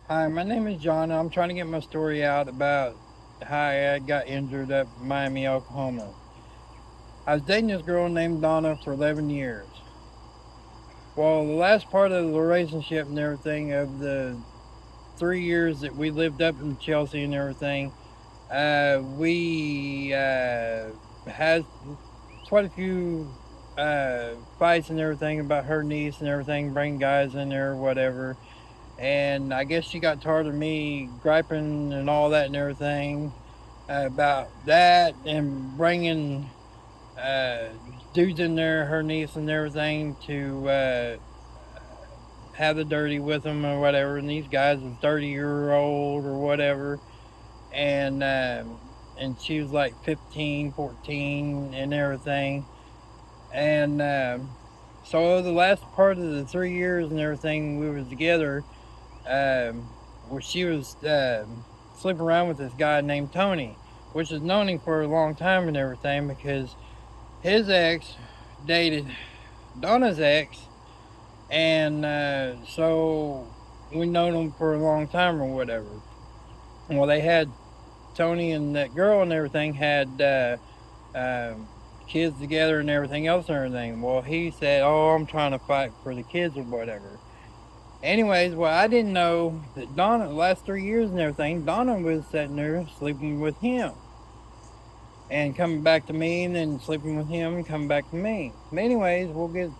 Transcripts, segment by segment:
Hi, my name is John. I'm trying to get my story out about how I got injured at Miami, Oklahoma. I was dating this girl named Donna for 11 years. Well, the last part of the relationship and everything, of the 3 years that we lived up in Chelsea and everything, we had quite a few fights and everything about her niece and everything, bringing guys in there or whatever. And I guess she got tired of me griping and all that and everything about that and bringing uh, dudes in there, her niece and everything, to have the dirty with them or whatever. And these guys is 30-year-old or whatever. And she was like 15, 14 and everything. And so the last part of the 3 years and everything we was together, where she was sleeping around with this guy named Tony, which has known him for a long time and everything because his ex dated Donna's ex, and so we known him for a long time or whatever. Well, they had Tony and that girl and everything had kids together and everything else and everything. Well, he said, "Oh, I'm trying to fight for the kids or whatever." Anyways, well, I didn't know that Donna, the last 3 years and everything, Donna was sitting there sleeping with him and coming back to me, and then sleeping with him and coming back to me. But anyways, we'll get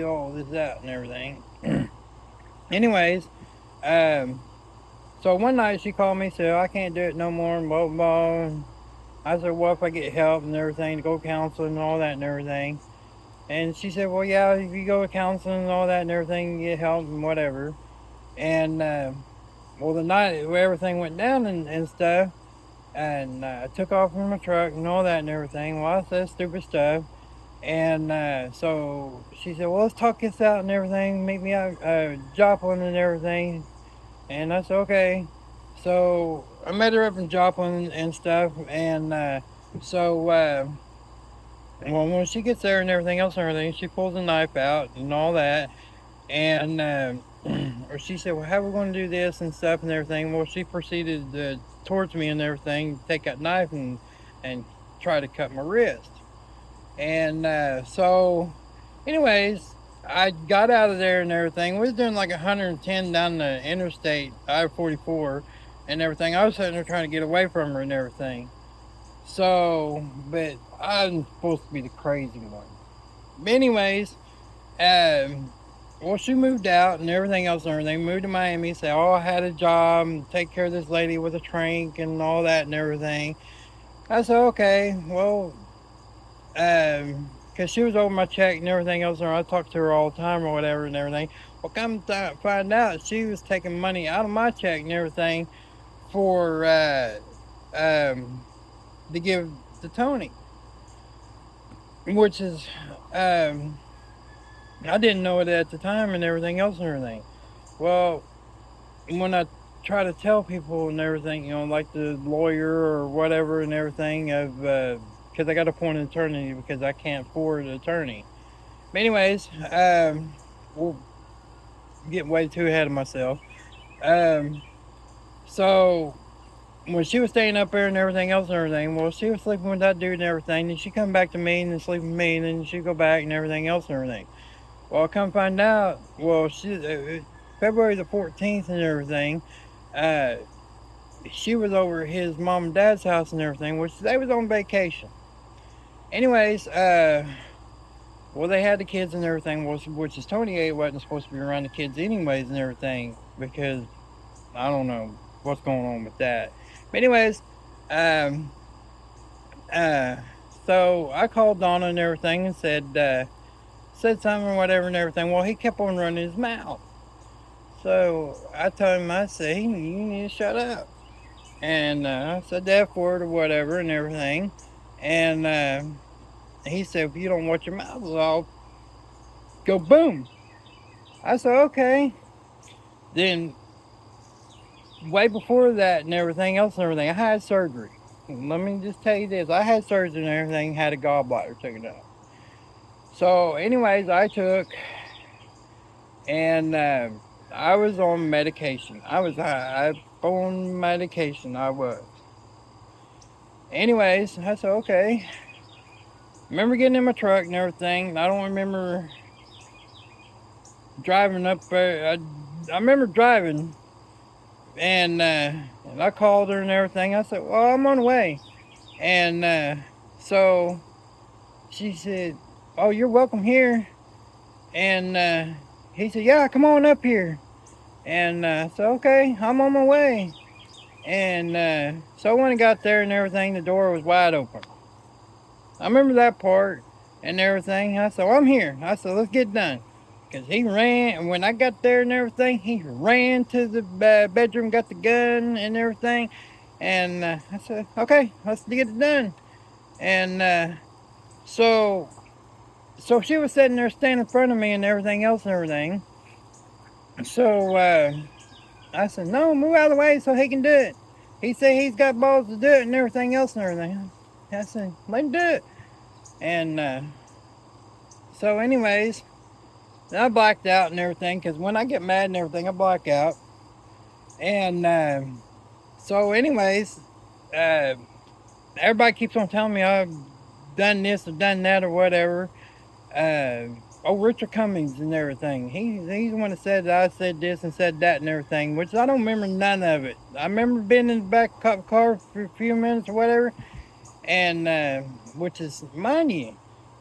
all this out and everything. Anyways, um, so one night she called me, said I can't do it no more, and blah blah blah. I said, well, if I get help and everything to go counseling and all that and everything. And she said, well, yeah, if you go to counseling and all that and everything, you get help and whatever. And well, the night where everything went down and stuff, and I took off from my truck and all that and everything. Well, I said stupid stuff. And so she said, well, let's talk this out and everything. Meet me out Joplin and everything. And I said, okay. So I met her up in Joplin and stuff. And so well, when she gets there and everything else and everything, she pulls a knife out and all that. And or she said, well, how are we going to do this and stuff and everything? Well, she proceeded towards me and everything, take that knife and try to cut my wrist. And so, anyways, I got out of there and everything. We was doing like 110 down the interstate, I-44, and everything. I was sitting there trying to get away from her and everything. So, but I'm supposed to be the crazy one. Anyways, um, well, she moved out and everything else and everything. Moved to Miami. Said, "Oh, I had a job, take care of this lady with a trank and all that and everything." I said, "Okay, well, because she was over my check and everything else, and I talked to her all the time or whatever and everything." Well, find out she was taking money out of my check and everything for um, to give to Tony, which is um, I didn't know it at the time and everything else and everything. Well, when I try to tell people and everything, like the lawyer or whatever and everything, of because I got to appoint an attorney because I can't afford an attorney. But anyways, we'll get way too ahead of myself. Um, so when she was staying up there and everything else and everything, well, she was sleeping with that dude and everything, and she come back to me and then sleep with me, and then she go back and everything else and everything. Well, I come find out, well, she February the 14th and everything. Uh, she was over at his mom and dad's house and everything, which they was on vacation. Anyways, well, they had the kids and everything, which is Tony A wasn't supposed to be around the kids anyways and everything because I don't know what's going on with that. But anyways, um, uh, so I called Donna and everything and said something or whatever and everything. Well, he kept on running his mouth. So I told him, I said, you need to shut up. And I said the F word or whatever and everything. And he said, if you don't watch your mouth, I'll go boom. I said, okay. Then, way before that and everything else and everything, I had surgery. Let me just tell you this, I had surgery and everything, had a gallbladder taken out. So, anyways, I took and I was on medication. I was on medication. I was. Anyways, I said, okay. Remember getting in my truck and everything. I don't remember driving up there. I remember driving, and I called her and everything. I said, well, I'm on the way. And so she said, oh, you're welcome here. And he said, yeah, come on up here. And so, okay, I'm on my way. And so when I got there and everything, the door was wide open. I remember that part and everything. I said, well, I'm here. I said, let's get done. Because he ran, and when I got there and everything, he ran to the bedroom, got the gun and everything. And I said, okay, let's get it done. And so she was sitting there standing in front of me and everything else and everything. So I said, no, move out of the way so he can do it. He said he's got balls to do it and everything else and everything. I said, let him do it. And so anyways, I blacked out and everything, because when I get mad and everything, I black out. And so anyways, everybody keeps on telling me I've done this or done that or whatever. Richard Cummings and everything. He's the one that said that I said this and said that and everything, which I don't remember none of it. I remember being in the back of the car for a few minutes or whatever, and which is, mind you,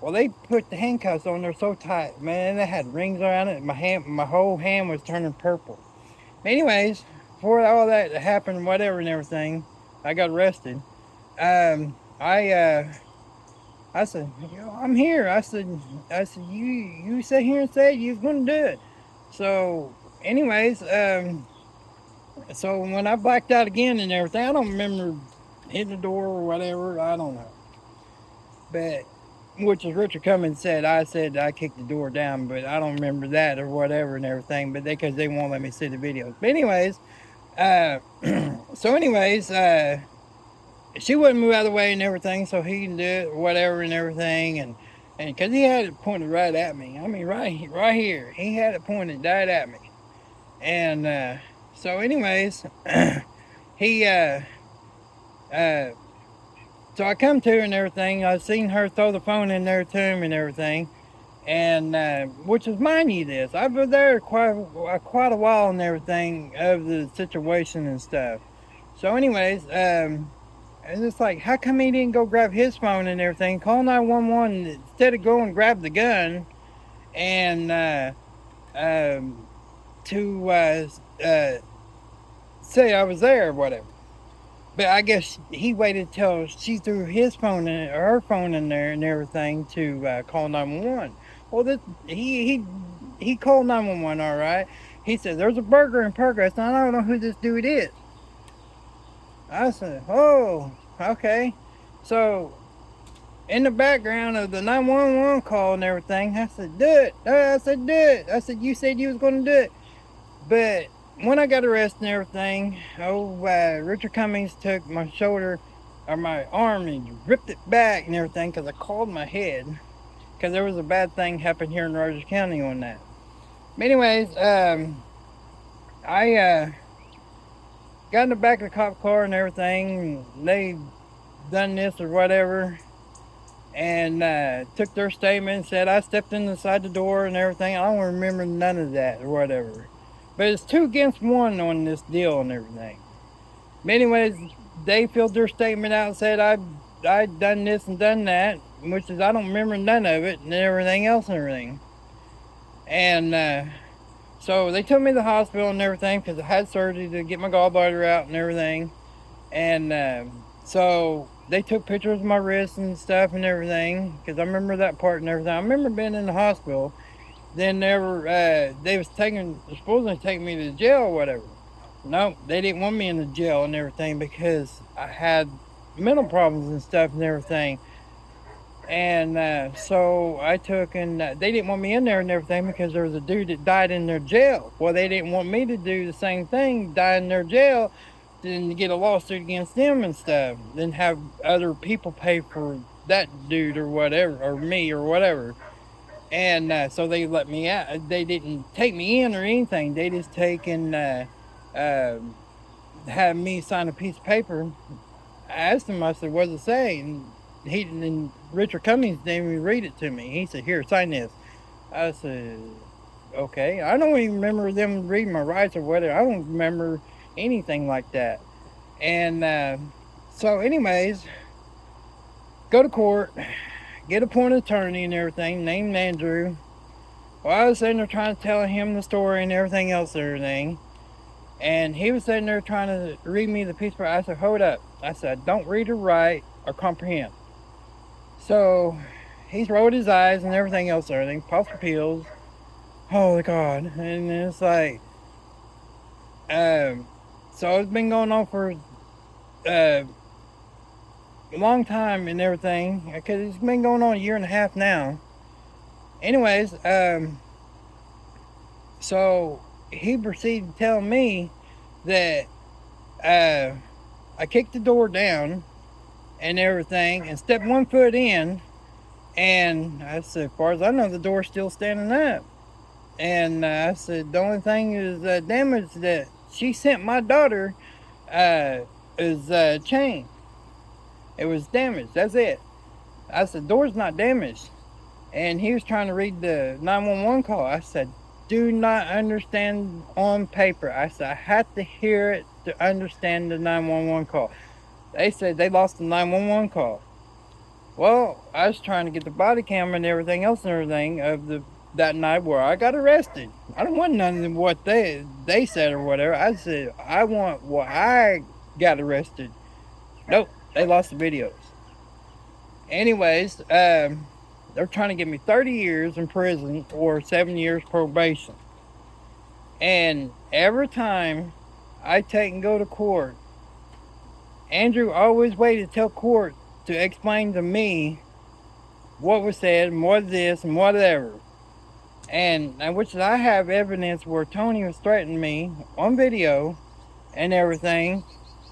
well, they put the handcuffs on there so tight, man. They had rings around it. My whole hand was turning purple. Anyways, before all that happened, whatever and everything, I got arrested. I said, I'm here. I said, you sat here and said you was gonna do it. So, anyways, so when I blacked out again and everything, I don't remember hitting the door or whatever. I don't know. But which is Richard Cummings said. I said I kicked the door down, but I don't remember that or whatever and everything. But because they won't let me see the videos. But anyways, so anyways, she wouldn't move out of the way and everything, so he can do it or whatever and everything, and because he had it pointed right at me. I mean, right here, he had it pointed right at me, and so anyways, he so I come to her and everything. I seen her throw the phone in there to him and everything, and which is mind you, this I've been there quite a while and everything of the situation and stuff. So anyways, and it's like, how come he didn't go grab his phone and everything, call 911 instead of going and grab the gun and to say I was there or whatever. But I guess he waited till she threw his phone in, or her phone in there and everything to call 911. Well, he called 911, all right. He said, there's a burger in progress. Now, I don't know who this dude is. I said, oh, okay. So, in the background of the 911 call and everything, I said, do it. I said, do it. I said, you said you was going to do it. But when I got arrested and everything, Richard Cummings took my shoulder or my arm and ripped it back and everything because I called my head because there was a bad thing happened here in Rogers County on that. But anyways, I got in the back of the cop car and everything. And they done this or whatever, and took their statement and said I stepped inside the door and everything. I don't remember none of that or whatever. But it's 2 against 1 on this deal and everything. But anyways, they filled their statement out and said I'd done this and done that, which is I don't remember none of it and everything else and everything. And so they took me to the hospital and everything because I had surgery to get my gallbladder out and everything. And so they took pictures of my wrists and stuff and everything because I remember that part and everything. I remember being in the hospital. Then they was supposedly taking me to jail or whatever. No, they didn't want me in the jail and everything because I had mental problems and stuff and everything. And so I took and they didn't want me in there and everything because there was a dude that died in their jail. Well, they didn't want me to do the same thing, die in their jail, then get a lawsuit against them and stuff. Then have other people pay for that dude or whatever, or me or whatever. And so they let me out. They didn't take me in or anything. They just uh, had me sign a piece of paper. I asked him, I said, what does it say? And Richard Cummings didn't even read it to me. He said, here, sign this. I said, okay. I don't even remember them reading my rights or whatever. I don't remember anything like that. And anyways, go to court, get appointed attorney and everything, named Andrew. Well, I was sitting there trying to tell him the story and everything else and everything. And he was sitting there trying to read me the piece of paper. I said, hold up. I said, don't read or write or comprehend. So he's rolled his eyes and everything else and everything, popped the pills. Holy God. And it's like, so it's been going on for a long time and everything, because it's been going on a year and a half now. Anyways, so he proceeded to tell me that I kicked the door down and everything and stepped 1 foot in, and I said, as far as I know, the door's still standing up. And I said, the only thing is damaged that she sent my daughter is chain. It was damaged. That's it. I said, door's not damaged. And he was trying to read the 911 call. I said, do not understand on paper. I said, I had to hear it to understand the 911 call. They said they lost the 911 call. Well, I was trying to get the body cam and everything else and everything of that night where I got arrested. I don't want none of what they said or whatever. I said, I want what I got arrested. Nope, they lost the videos. Anyways, they're trying to give me 30 years in prison or 7 years probation. And every time I take and go to court, Andrew always waited till court to explain to me what was said and what this and whatever. And which I have evidence where Tony was threatening me on video and everything,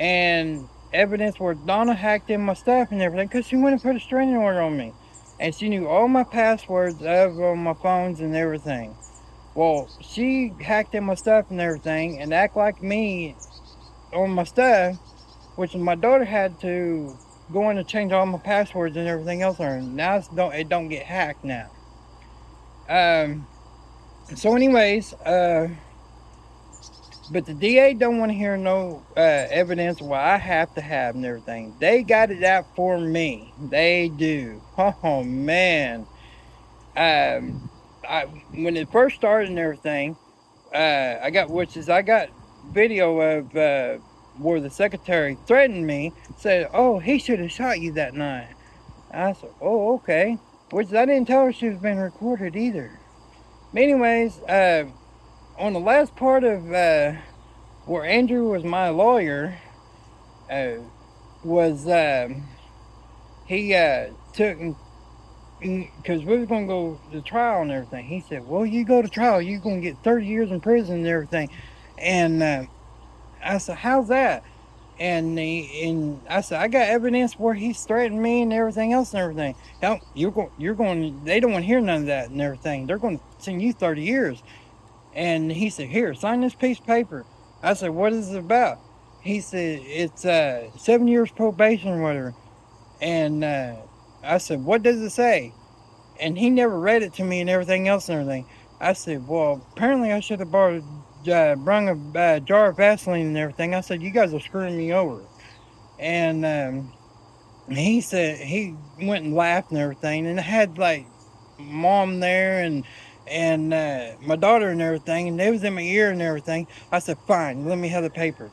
and evidence where Donna hacked in my stuff and everything, because she went and put a restraining order on me. And she knew all my passwords of my phones and everything. Well, she hacked in my stuff and everything and act like me on my stuff, which my daughter had to go in and change all my passwords and everything else. Now it don't get hacked now. So anyways, but the DA don't want to hear no evidence what I have to have and everything. They got it out for me. They do. Oh man. When it first started and everything, I got video of where the secretary threatened me, said, "Oh, he should have shot you that night." I said, "Oh, okay." Which I didn't tell her she was being recorded either. But anyways, on the last part of where Andrew was my lawyer, was he took, because we was going to go to trial and everything. He said, well, you go to trial, you're going to get 30 years in prison and everything. And I said, how's that? And I said, I got evidence where he's threatened me and everything else and everything. No, you're going, they don't want to hear none of that and everything. They're going to send you 30 years. And he said, here, sign this piece of paper. I said, what is it about? He said, it's 7 years probation or whatever. And I said, what does it say? And he never read it to me and everything else and everything. I said, well, apparently I should have brung a jar of Vaseline and everything. I said, you guys are screwing me over. And he said, he went and laughed and everything. And I had like mom there and my daughter and everything. And they was in my ear and everything. I said, fine, let me have the paper.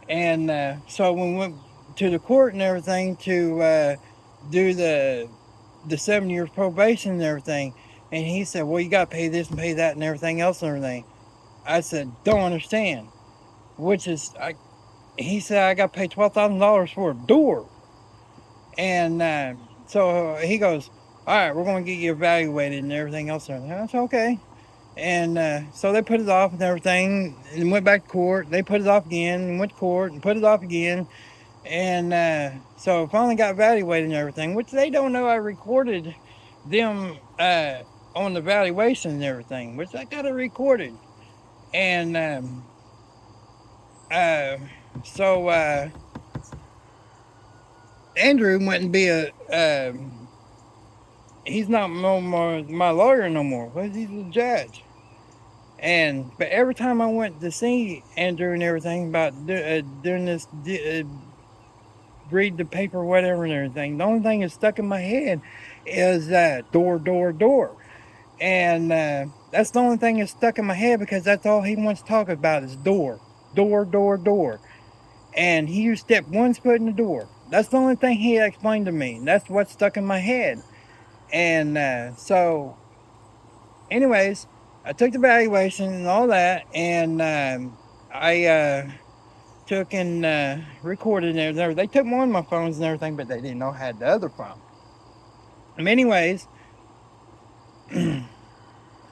And so when we went to the court and everything to do the 7 years probation and everything, and he said, well, you got to pay this and pay that and everything else and everything. I said, don't understand. Which is, he said, I got to pay $12,000 for a door. And so he goes, all right, we're going to get you evaluated and everything else. And I said, okay. And so they put it off and everything and went back to court. They put it off again and went to court and put it off again. And so finally got evaluated and everything, which they don't know I recorded them on the valuation and everything, which I got it recorded. And uh, so Andrew wouldn't be he's not no more my lawyer no more. Well, he's a judge. But every time I went to see Andrew and everything about doing this, read the paper, whatever, and everything, the only thing that's stuck in my head is door, door, door. And that's the only thing that's stuck in my head because that's all he wants to talk about is door, door, door, door. And he used to step one foot in the door. That's the only thing he explained to me. That's what's stuck in my head. And so, anyways, I took the valuation and all that, and I took and recorded and everything. They took one of my phones and everything, but they didn't know I had the other phone. Anyways,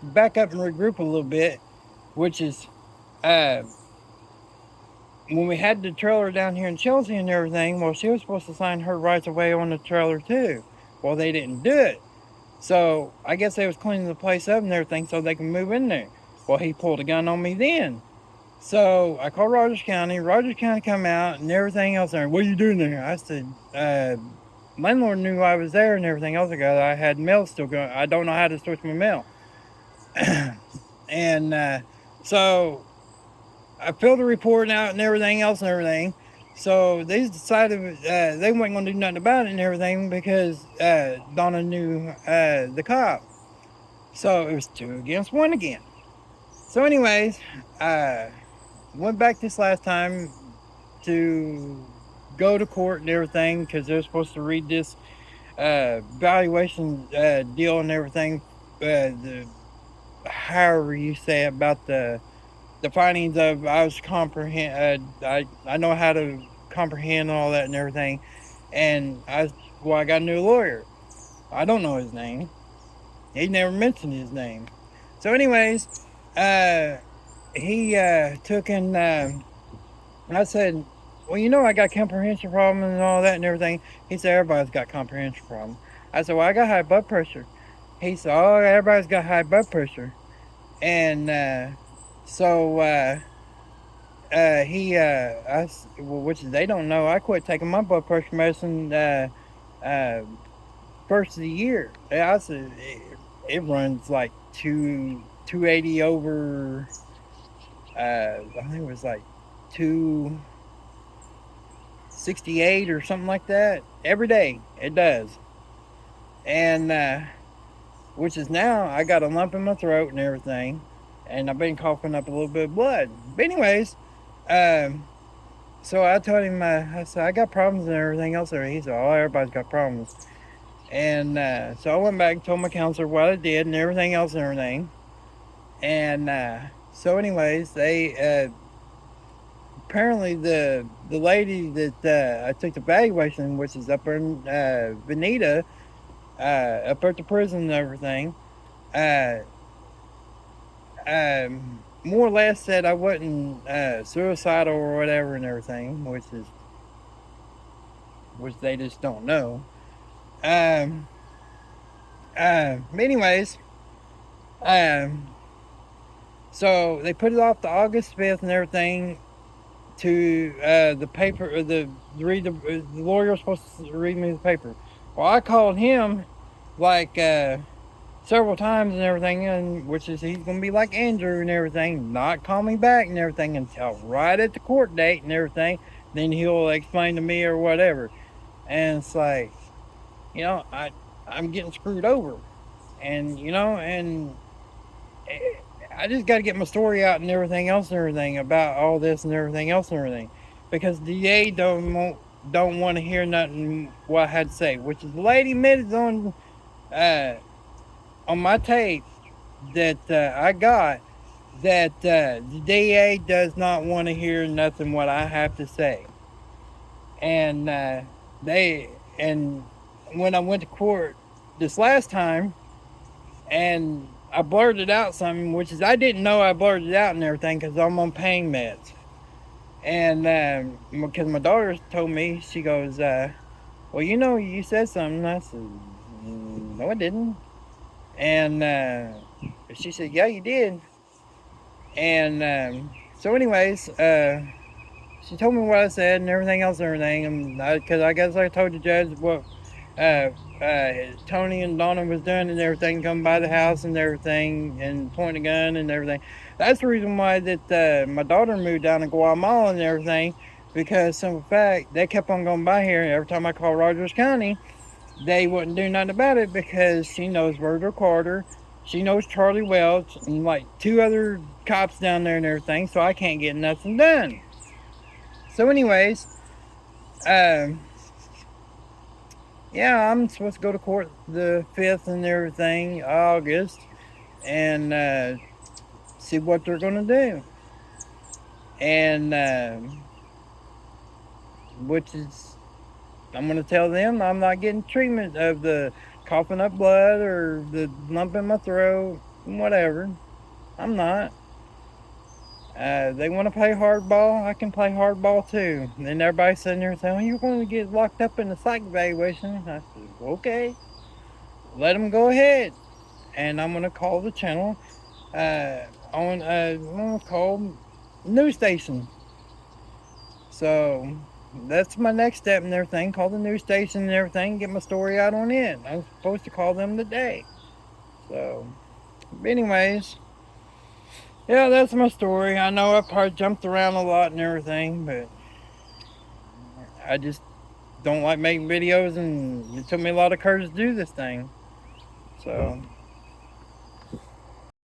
back up and regroup a little bit, which is when we had the trailer down here in Chelsea and everything, well, she was supposed to sign her rights away on the trailer too. Well, they didn't do it. So I guess they was cleaning the place up and everything so they can move in there. Well, he pulled a gun on me then. So I called Rogers County. Rogers County come out and everything else. There. What are you doing there? I said, landlord knew I was there and everything else. I had mail still going. I don't know how to switch my mail. And so I filled the report out and everything else and everything. So they decided they weren't going to do nothing about it and everything because Donna knew the cop. So it was 2 against 1 again. So anyways, went back this last time to go to court and everything because they're supposed to read this valuation deal and everything. However you say about the findings of I know how to comprehend all that and everything, and I got a new lawyer. I don't know his name. He never mentioned his name. So anyways, he took and I said, well, you know I got comprehension problems and all that and everything. He said everybody's got comprehension problems. I said, well, I got high blood pressure. He said, oh, everybody's got high blood pressure. And so which they don't know, I quit taking my blood pressure medicine first of the year. I said it runs like 280 over. I think it was like 268 or something like that every day. It does, and which is now I got a lump in my throat and everything. And I've been coughing up a little bit of blood. But anyways, so I told him, I said, I got problems and everything else. He said, oh, everybody's got problems. And so I went back and told my counselor what I did and everything else and everything. And so anyways, they, apparently the lady that I took the valuation, which is up in Veneta, up at the prison and everything, more or less said I wasn't suicidal or whatever and everything, which they just don't know. Anyways, so they put it off to August 5th and everything to the paper. The lawyer was supposed to read me the paper. Well, I called him like several times and everything, and which is he's gonna be like Andrew and everything, not call me back and everything until right at the court date and everything. Then he'll explain to me or whatever. And it's like, I'm getting screwed over, and and I just got to get my story out and everything else and everything about all this and everything else and everything, because the DA don't want to hear nothing what I had to say, which is the lady admitted on my tape that I got that the DA does not want to hear nothing what I have to say. And when I went to court this last time and I blurted out something, which is I didn't know I blurted it out and everything because I'm on pain meds. And because my daughter told me, she goes, well, you said something. I said, no, I didn't. And she said, yeah, you did. And so, anyways, she told me what I said and everything else and everything. And because I guess I told the judge what uh, Tony and Donna was doing and everything, come by the house and everything, and point a gun and everything. That's the reason why that my daughter moved down to Guatemala and everything, because simple fact, they kept on going by here. Every time I called Rogers County, they wouldn't do nothing about it because she knows Virgil Carter, she knows Charlie Welch, and like two other cops down there and everything, so I can't get nothing done. So, anyways, um, yeah, I'm supposed to go to court the 5th and everything, August, and see what they're going to do. And which is, I'm going to tell them I'm not getting treatment of the coughing up blood or the lump in my throat, whatever. I'm not. They want to play hardball. I can play hardball too. And then everybody's sitting there saying, well, you're going to get locked up in the psych evaluation. I said, okay, let them go ahead. And I'm going to call the channel. I'm going to call news station. So that's my next step and everything. Call the news station and everything. Get my story out on it. I'm supposed to call them today. So, anyways, yeah, that's my story. I know I've probably jumped around a lot and everything, but I just don't like making videos, and it took me a lot of courage to do this thing. So,